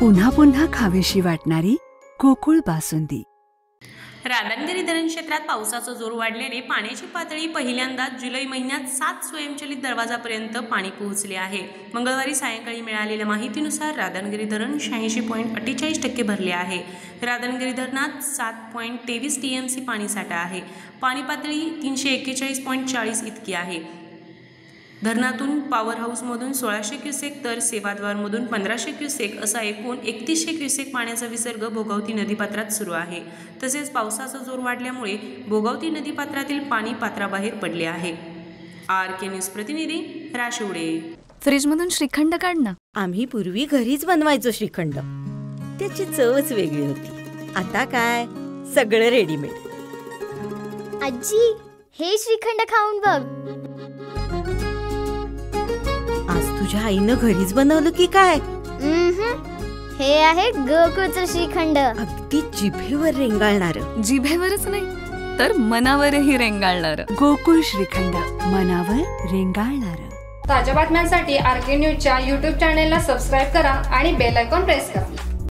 पुन्हा पुन्हा खावीशी वाटणारी गोकुळ बासुंदी। राधानगरी धरण क्षेत्रात पावसाचा जोर वाढल्याने पाण्याची पातळी पहिल्यांदा जुलै महिन्यात 7 स्वयंचलित दरवाजापर्यंत पाणी पोहोचले आहे। मंगळवारी सायंकाळी मिळालेल्या माहितीनुसार राधानगरी धरण 86.48% भरले आहे। राधानगरी धरणात 7.23 TMC पाणीसाठा आहे। पाणी पातळी 341.40 इतकी आहे। धरणातून पॉवर हाऊसमधून 1600 क्युसेक तर सेवाद्वारमधून 1500 क्युसेक असा एकूण 3100 क्युसेक पाण्याचा विसर्ग भोगावती नदीपात्रात सुरू आहे। तसेच पावसाचा जोर वाढल्यामुळे भोगावती नदीपात्रातील पाणी पात्राबाहेर पडले आहे। RK न्यूज प्रतिनिधी राशिवडे। फ्रीजमधून श्रीखंड काढ ना। आम्ही पूर्वी घरीच बनवायचो श्रीखंड, त्याची चवच वेगळी होती। आता काय सगळं रेडीमेड। आजी, हे श्रीखंड खाऊन बघ। आज तुझ्या आईनं घरीच बनवलं की काय? हे आहे गोकुळचं श्रीखंड। अगदी जिभेवर रेंगाळणार। जिभेवरच नाही तर मनावरही रेंगाळणार। गोकुळ श्रीखंड, मनावर रेंगाळणार। ताज्या बातम्यांसाठी RK न्यूजच्या YouTube चॅनेलला सबस्क्राईब करा आणि बेल आयकॉन प्रेस करा।